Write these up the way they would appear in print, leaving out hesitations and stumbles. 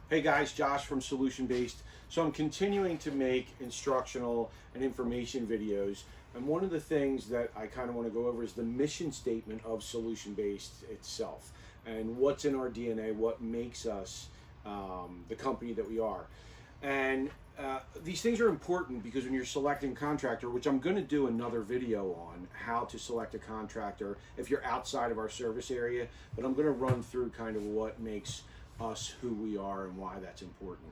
Hey guys, Josh from Solution Based. So I'm continuing to make instructional and information videos. And one of the things that I kind of want to go over is the mission statement of Solution Based itself and what's in our DNA, what makes us the company that we are. And these things are important because when you're selecting contractor, which I'm going to do another video on how to select a contractor if you're outside of our service area, but I'm going to run through kind of what makes us who we are and why that's important.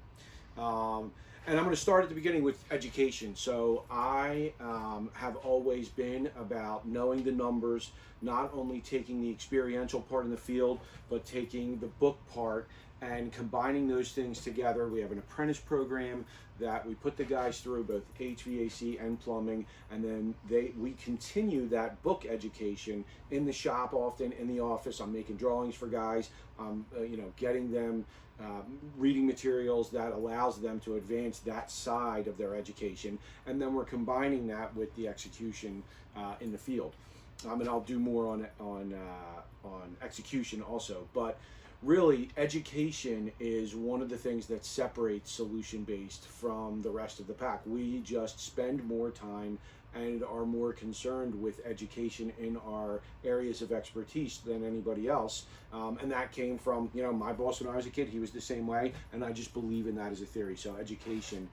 And I'm going to start at the beginning with education. So I have always been about knowing the numbers, not only taking the experiential part in the field, but taking the book part and combining those things together. We have an apprentice program that we put the guys through, both HVAC and plumbing, and then we continue that book education in the shop, often in the office. I'm making drawings for guys, getting them reading materials that allows them to advance that side of their education, and then we're combining that with the execution in the field. And I'll do more on execution also, but really, education is one of the things that separates Solution Based from the rest of the pack. We just spend more time and are more concerned with education in our areas of expertise than anybody else. And that came from, my boss when I was a kid. He was the same way, and I just believe in that as a theory. So education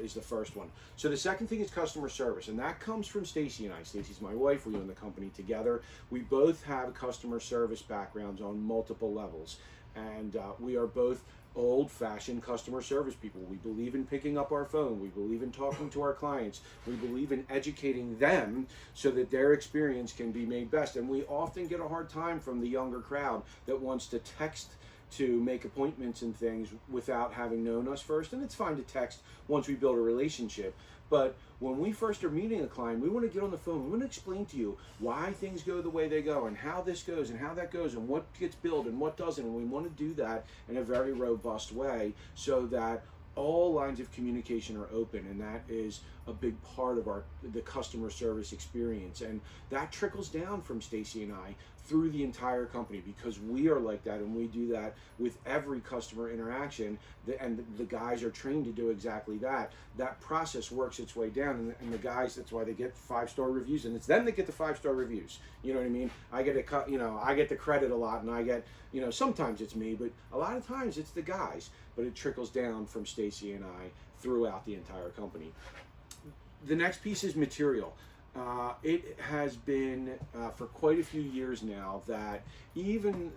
is the first one. So the second thing is customer service, and that comes from Stacy and I. Stacy's my wife. We own the company together. We both have customer service backgrounds on multiple levels, and we are both old-fashioned customer service people. We believe in picking up our phone. We believe in talking to our clients. We believe in educating them so that their experience can be made best. And we often get a hard time from the younger crowd that wants to text to make appointments and things without having known us first. And it's fine to text once we build a relationship. But when we first are meeting a client, we want to get on the phone. We want to explain to you why things go the way they go and how this goes and how that goes and what gets billed and what doesn't. And we want to do that in a very robust way so that all lines of communication are open, and that is a big part of the customer service experience. And that trickles down from Stacy and I through the entire company because we are like that, and we do that with every customer interaction, and the guys are trained to do exactly that. That process works its way down, and the guys, that's why they get 5-star reviews, and it's them that get the 5-star reviews. You know what I mean? I get I get the credit a lot, and I get, sometimes it's me, but a lot of times it's the guys. But it trickles down from Stacy and I throughout the entire company. The next piece is material. It has been for quite a few years now that even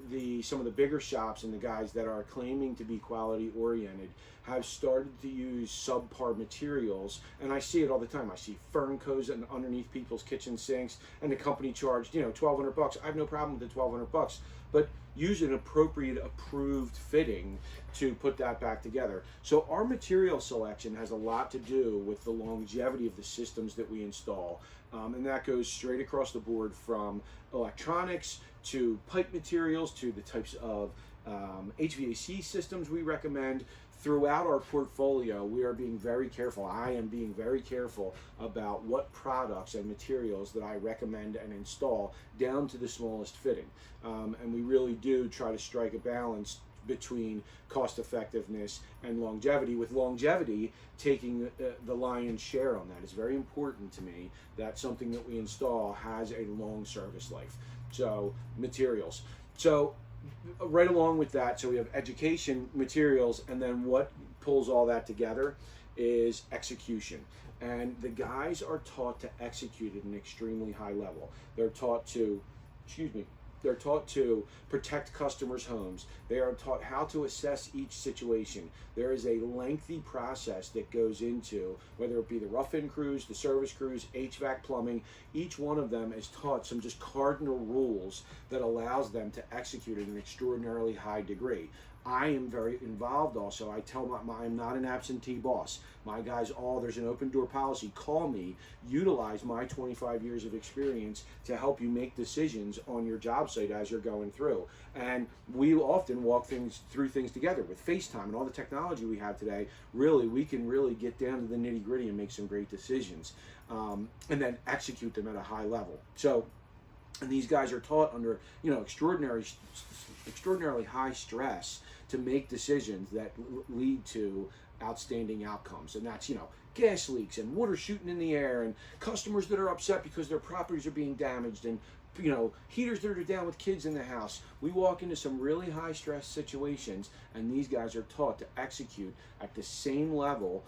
some of the bigger shops and the guys that are claiming to be quality oriented have started to use subpar materials, and I see it all the time. I see fern coats underneath people's kitchen sinks, and the company charged $1,200. I have no problem with the $1,200, but use an appropriate approved fitting to put that back together. So our material selection has a lot to do with the longevity of the systems that we install, and that goes straight across the board from electronics to pipe materials to the types of HVAC systems we recommend. Throughout our portfolio, we are being very careful. I am being very careful about what products and materials that I recommend and install down to the smallest fitting. And we really do try to strike a balance between cost effectiveness and longevity, with longevity taking the lion's share on that. It's very important to me that something that we install has a long service life. So materials. So right along with that, so we have education, materials, and then what pulls all that together is execution. And the guys are taught to execute at an extremely high level. They're taught to, they're taught to protect customers' homes. They are taught how to assess each situation. There is a lengthy process that goes into, whether it be the rough-in crews, the service crews, HVAC, plumbing, each one of them is taught some just cardinal rules that allows them to execute at an extraordinarily high degree. I am very involved also. I tell I'm not an absentee boss. My guys there's an open door policy. Call me, utilize my 25 years of experience to help you make decisions on your job site as you're going through. And we often walk through things together with FaceTime and all the technology we have today. Really, we can really get down to the nitty gritty and make some great decisions, and then execute them at a high level. So, and these guys are taught under extraordinarily high stress to make decisions that lead to outstanding outcomes. And that's, gas leaks and water shooting in the air and customers that are upset because their properties are being damaged and heaters that are down with kids in the house. We walk into some really high stress situations, and these guys are taught to execute at the same level,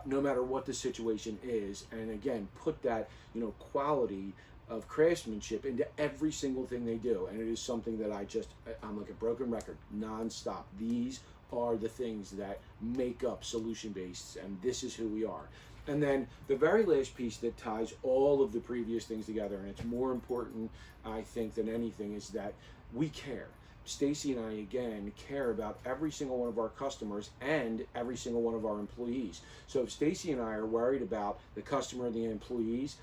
no matter what the situation is. And again, put that, quality of craftsmanship into every single thing they do. And it is something that I'm like a broken record, nonstop. These are the things that make up solution based, and this is who we are. And then the very last piece that ties all of the previous things together, and it's more important, I think, than anything, is that we care. Stacy and I, again, care about every single one of our customers and every single one of our employees. So if Stacy and I are worried about the customer and the employees,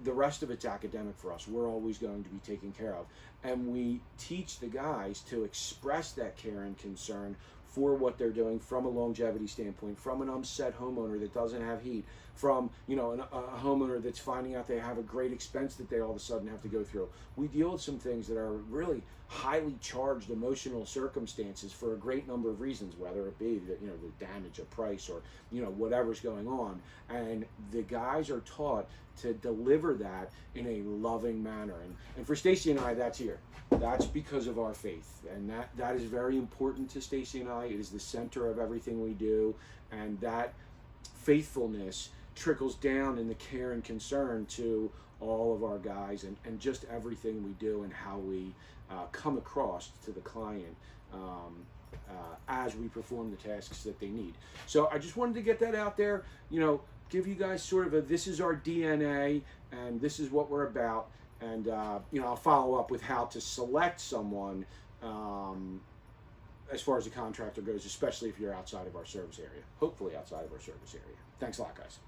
the rest of it's academic for us. We're always going to be taken care of. And we teach the guys to express that care and concern for what they're doing from a longevity standpoint, from an upset homeowner that doesn't have heat, from a homeowner that's finding out they have a great expense that they all of a sudden have to go through. We deal with some things that are really highly charged emotional circumstances for a great number of reasons, whether it be that the damage of price or whatever's going on. And the guys are taught to deliver that in a loving manner. And for Stacy and I, that's here. That's because of our faith, and that is very important to Stacy and I. It is the center of everything we do, and that faithfulness trickles down in the care and concern to all of our guys, and just everything we do and how we come across to the client as we perform the tasks that they need. So I just wanted to get that out there, give you guys sort of this is our DNA, and this is what we're about. And I'll follow up with how to select someone as far as the contractor goes, especially if you're outside of our service area. Hopefully outside of our service area. Thanks a lot, guys.